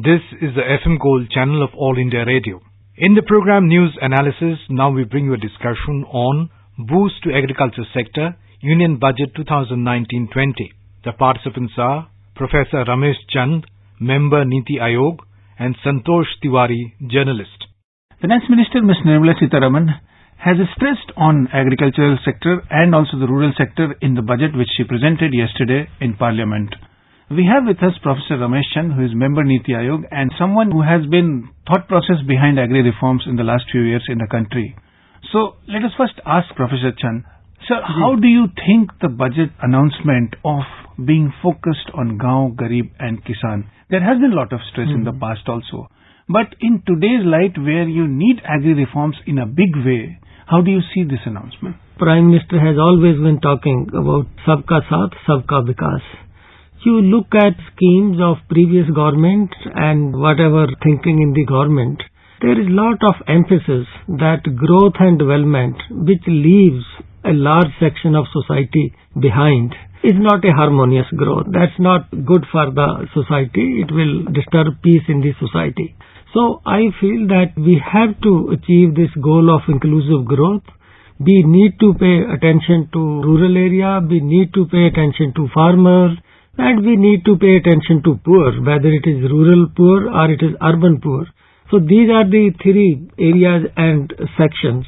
This is the FM Gold channel of All India Radio. In the program News Analysis, now we bring you a discussion on Boost to Agriculture Sector, Union Budget 2019-20. The participants are Professor Ramesh Chand, Member NITI Aayog, and Santosh Tiwari, Journalist. Finance Minister Ms. Nirmala Sitharaman has stressed on agricultural sector and also the rural sector in the budget which she presented yesterday in Parliament. We have with us Professor Ramesh Chand, who is member NITI Aayog and someone who has been thought process behind agri reforms in the last few years in the country. So let us first ask Professor Chand, sir, how do you think the budget announcement of being focused on Gaon, Garib and Kisan? There has been a lot of stress in the past also. But in today's light where you need agri reforms in a big way, how do you see this announcement? Prime Minister has always been talking about Sabka Saath, Sabka Vikas. You look at schemes of previous government and whatever thinking in the government, there is lot of emphasis that growth and development, which leaves a large section of society behind, is not a harmonious growth. That's not good for the society. It will disturb peace in the society. So I feel that we have to achieve this goal of inclusive growth. We need to pay attention to rural area. We need to pay attention to farmers. And we need to pay attention to poor, whether it is rural poor or it is urban poor. So these are the three areas and sections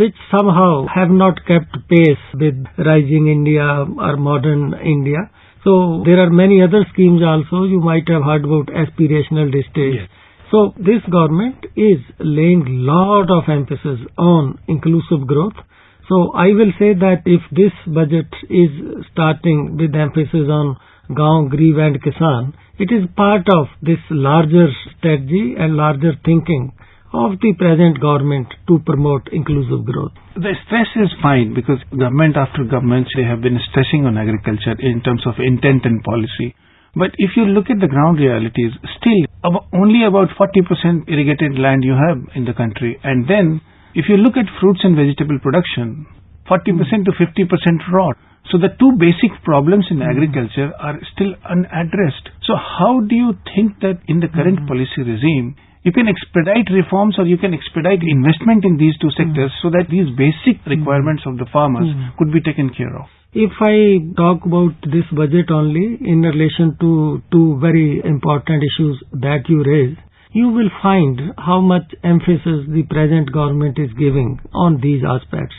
which somehow have not kept pace with rising India or modern India. So there are many other schemes also. You might have heard about aspirational districts. Yes. So this government is laying lot of emphasis on inclusive growth. So I will say that if this budget is starting with emphasis on Gaon, Garib and Kisan, it is part of this larger strategy and larger thinking of the present government to promote inclusive growth. The stress is fine because government after government, they have been stressing on agriculture in terms of intent and policy. But if you look at the ground realities, still only about 40% irrigated land you have in the country. And then if you look at fruits and vegetable production, 40% to 50% rot. So the two basic problems in agriculture are still unaddressed. So how do you think that in the current policy regime, you can expedite reforms or you can expedite investment in these two sectors so that these basic requirements of the farmers could be taken care of? If I talk about this budget only in relation to two very important issues that you raised, you will find how much emphasis the present government is giving on these aspects.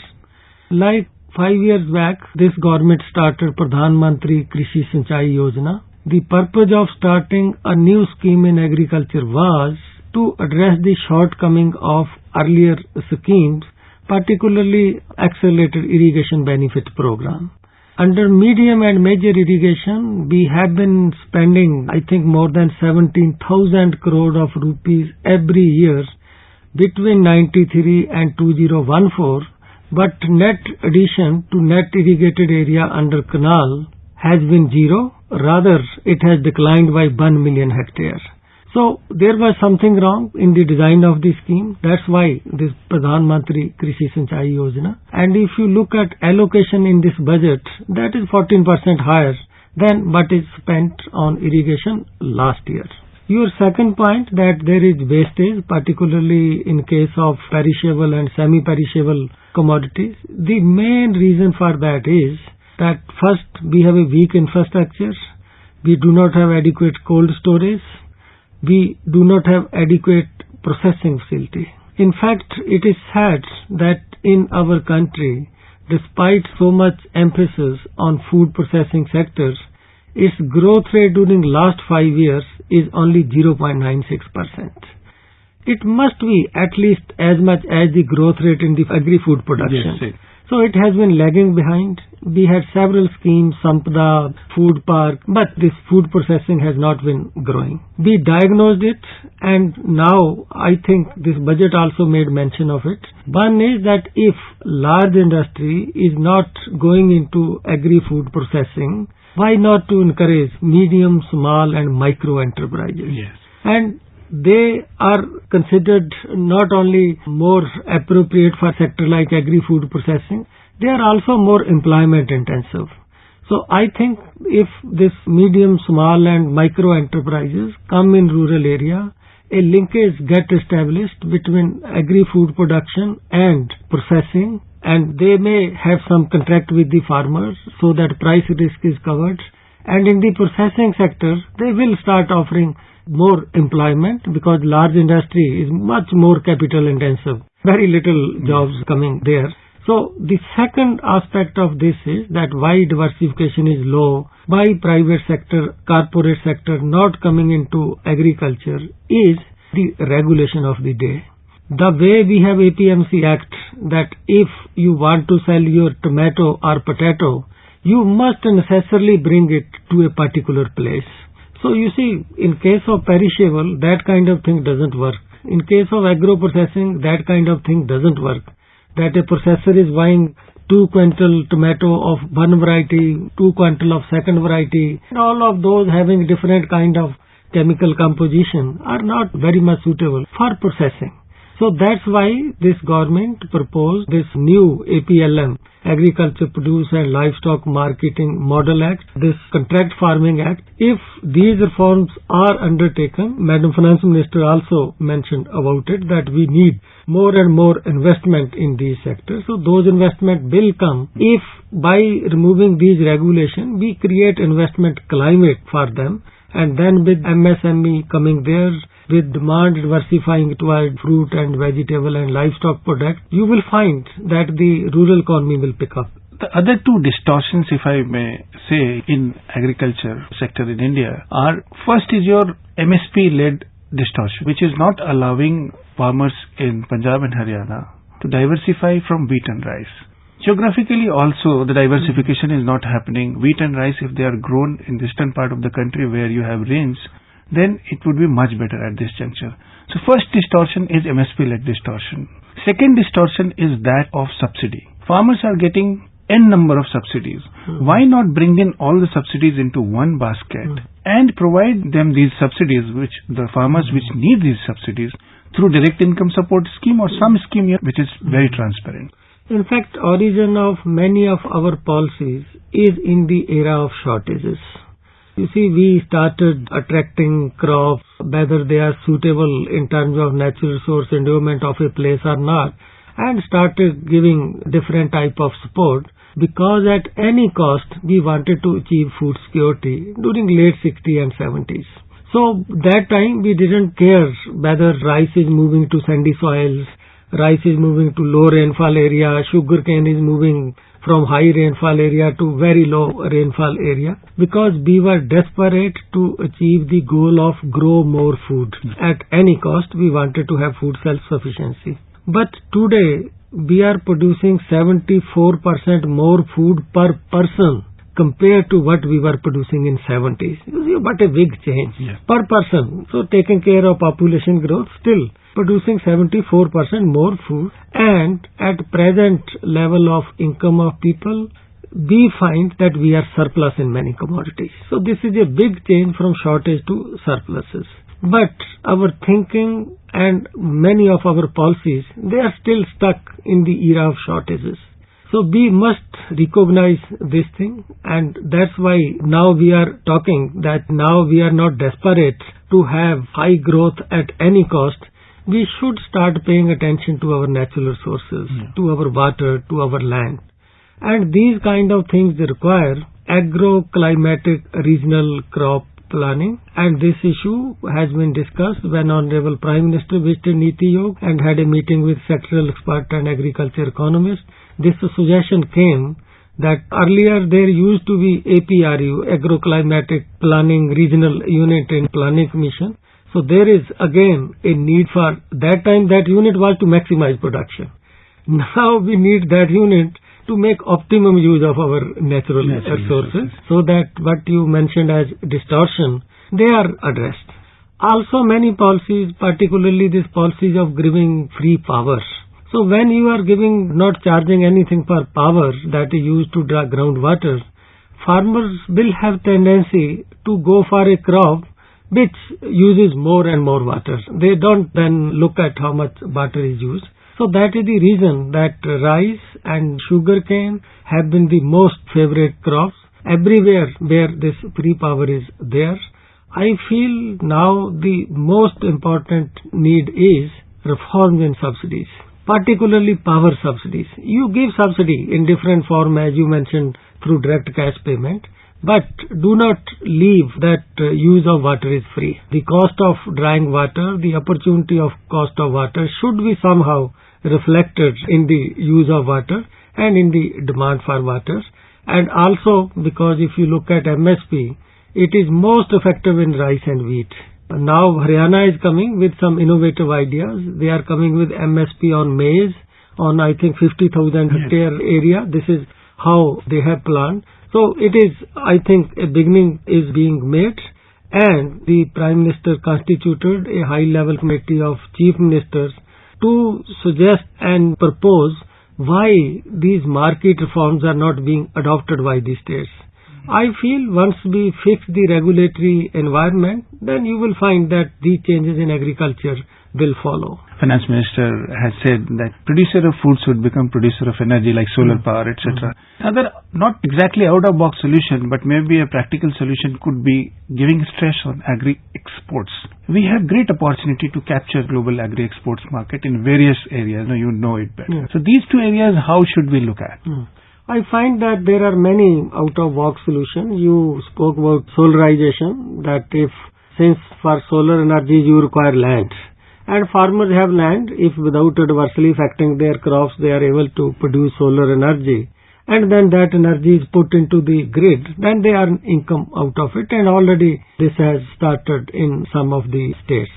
Like 5 years back, this government started Pradhan Mantri Krishi Sinchai Yojana. The purpose of starting a new scheme in agriculture was to address the shortcoming of earlier schemes, particularly accelerated irrigation benefit program. Under medium and major irrigation, we have been spending, I think, more than 17,000 crore of rupees every year between 93 and 2014, but net addition to net irrigated area under canal has been zero. Rather, it has declined by 1 million hectares. So there was something wrong in the design of the scheme. That's why this Pradhan Mantri Krishi Sinchai Yojana. And if you look at allocation in this budget, that is 14% higher than what is spent on irrigation last year. Your second point that there is wastage, particularly in case of perishable and semi-perishable commodities. The main reason for that is that first we have a weak infrastructure. We do not have adequate cold storage. We do not have adequate processing facility. In fact, it is sad that in our country, despite so much emphasis on food processing sectors, its growth rate during last 5 years is only 0.96%. It must be at least as much as the growth rate in the agri-food production. Yes, so it has been lagging behind. We had several schemes, Sampada, Food Park, but this food processing has not been growing. We diagnosed it and now I think this budget also made mention of it. One is that if large industry is not going into agri-food processing, why not to encourage medium, small and micro enterprises? Yes. And they are considered not only more appropriate for sector like agri-food processing, they are also more employment intensive. So I think if this medium, small and micro enterprises come in rural area, a linkage get established between agri-food production and processing, and they may have some contract with the farmers so that price risk is covered. And in the processing sector, they will start offering more employment because large industry is much more capital intensive. Very little jobs coming there. So the second aspect of this is that why diversification is low, why private sector, corporate sector not coming into agriculture is the regulation of the day. The way we have APMC Act that if you want to sell your tomato or potato, you must necessarily bring it to a particular place. So you see, in case of perishable, that kind of thing doesn't work. In case of agro-processing, that kind of thing doesn't work. That a processor is buying 2 quintal tomato of one variety, 2 quintal of second variety, and all of those having different kind of chemical composition are not very much suitable for processing. So that's why this government proposed this new APLM, Agriculture Produce and Livestock Marketing Model Act, this Contract Farming Act. If these reforms are undertaken, Madam Finance Minister also mentioned about it that we need more and more investment in these sectors. So those investment will come if by removing these regulations we create investment climate for them, and then with MSME coming there, with demand diversifying toward fruit and vegetable and livestock products, you will find that the rural economy will pick up. The other two distortions, if I may say, in agriculture sector in India are, first is your MSP-led distortion, which is not allowing farmers in Punjab and Haryana to diversify from wheat and rice. Geographically also, the diversification is not happening. Wheat and rice, if they are grown in distant part of the country where you have rains, then it would be much better at this juncture. So first distortion is MSP-led distortion. Second distortion is that of subsidy. Farmers are getting n number of subsidies. Why not bring in all the subsidies into one basket and provide them these subsidies, which the farmers which need these subsidies through direct income support scheme or some scheme which is very transparent. In fact, origin of many of our policies is in the era of shortages. You see, we started attracting crops, whether they are suitable in terms of natural resource endowment of a place or not, and started giving different type of support because at any cost we wanted to achieve food security during late 60s and 70s. So that time we didn't care whether rice is moving to sandy soils, rice is moving to low rainfall area, sugarcane is moving from high rainfall area to very low rainfall area, because we were desperate to achieve the goal of grow more food. At any cost, we wanted to have food self-sufficiency. But today, we are producing 74% more food per person compared to what we were producing in 70s. You see, what a big change. Per person. So taking care of population growth, still producing 74% more food, and at present level of income of people, we find that we are surplus in many commodities. So this is a big change from shortage to surpluses. But our thinking and many of our policies, they are still stuck in the era of shortages. So we must recognize this thing, and that's why now we are talking that now we are not desperate to have high growth at any cost. We should start paying attention to our natural resources, to our water, to our land. And these kind of things require agro-climatic regional crop planning, and this issue has been discussed when Honorable Prime Minister visited NITI Aayog and had a meeting with sectoral expert and agriculture economists. This suggestion came that earlier there used to be APRU, Agro-Climatic Planning Regional Unit in Planning Commission. So there is again a need for that time that unit was to maximize production. Now we need that unit to make optimum use of our natural resources so that what you mentioned as distortion, they are addressed. Also many policies, particularly these policies of giving free power. So when you are giving, not charging anything for power that is used to draw groundwater, farmers will have tendency to go for a crop which uses more and more water. They don't then look at how much water is used. So that is the reason that rice and sugarcane have been the most favorite crops everywhere where this free power is there. I feel now the most important need is reforms in subsidies, particularly power subsidies. You give subsidy in different form, as you mentioned, through direct cash payment, but do not leave that use of water is free. The cost of drying water, the opportunity of cost of water should be somehow reflected in the use of water and in the demand for water. And also, because if you look at MSP, it is most effective in rice and wheat. Now Haryana is coming with some innovative ideas. They are coming with MSP on maize, on I think 50,000 hectare area. This is how they have planned. So it is, I think, a beginning is being made, and the Prime Minister constituted a high-level committee of Chief Ministers to suggest and propose why these market reforms are not being adopted by the states. I feel once we fix the regulatory environment, then you will find that these changes in agriculture will follow. Finance Minister has said that producer of foods would become producer of energy like solar power, etc. Another not exactly out-of-box solution, but maybe a practical solution could be giving stress on agri-exports. We have great opportunity to capture global agri-exports market in various areas. You know it better. So these two areas, how should we look at? I find that there are many out-of-box solutions. You spoke about solarization, that since for solar energy you require land, and farmers have land, if without adversely affecting their crops they are able to produce solar energy, and then that energy is put into the grid, then they earn income out of it, and already this has started in some of the states.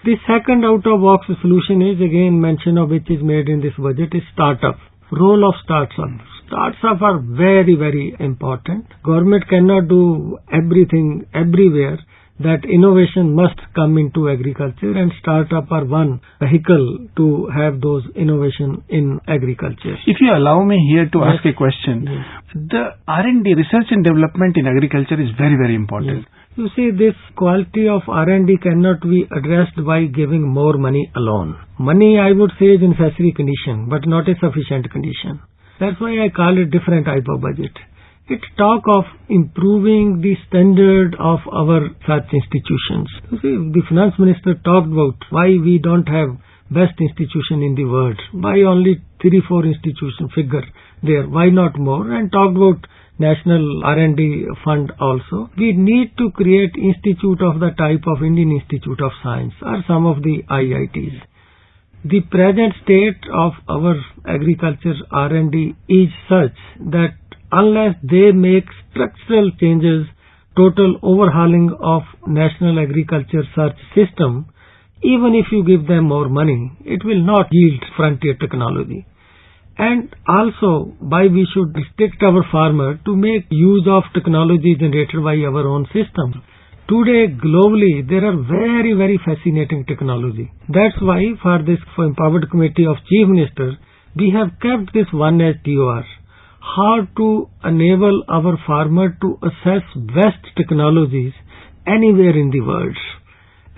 The second out-of-box solution is again mention of which is made in this budget is startup. Role of startups. Startups are very, very important. Government cannot do everything everywhere. That innovation must come into agriculture, and startup are one vehicle to have those innovation in agriculture. If you allow me here to ask a question, the R&D, research and development in agriculture is very, very important. You see, this quality of R&D cannot be addressed by giving more money alone. Money, I would say, is a necessary condition, but not a sufficient condition. That's why I call it different type of budget. It talk of improving the standard of our such institutions. You see, the finance minister talked about why we don't have best institution in the world. Why only 3-4 institution figure there? Why not more? And talked about national R&D fund also. We need to create institute of the type of Indian Institute of Science or some of the IITs. The present state of our agriculture R&D is such that unless they make structural changes, total overhauling of national agriculture search system, even if you give them more money, it will not yield frontier technology. And also, why we should restrict our farmer to make use of technology generated by our own system. Today, globally, there are very, very fascinating technology. That's why for this Empowered Committee of Chief Ministers, we have kept this one as TOR. How to enable our farmer to assess best technologies anywhere in the world,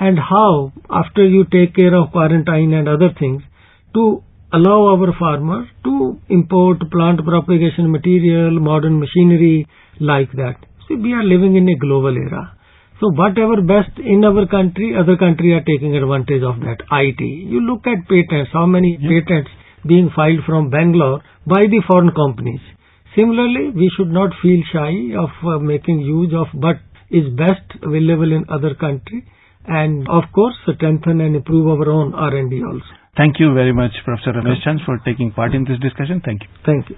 and how, after you take care of quarantine and other things, to allow our farmer to import plant propagation material, modern machinery like that. See, we are living in a global era. So whatever best in our country, other countries are taking advantage of that. IT. You look at patents, how many patents being filed from Bangalore by the foreign companies. Similarly, we should not feel shy of making use of what is best available in other countries, and of course strengthen and improve our own R&D also. Thank you very much, Professor Ramesh Chand, for taking part in this discussion. Thank you. Thank you.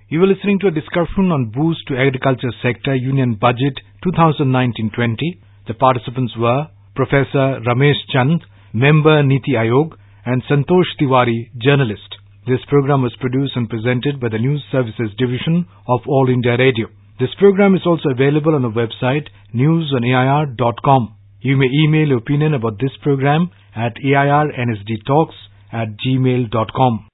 You were listening to a discussion on Boost to Agriculture Sector Union Budget 2019-20. The participants were Professor Ramesh Chand, Member NITI Aayog, and Santosh Tiwari, Journalist. This program was produced and presented by the News Services Division of All India Radio. This program is also available on our website, newsonair.com. You may email your opinion about this program at airnsdtalks@gmail.com.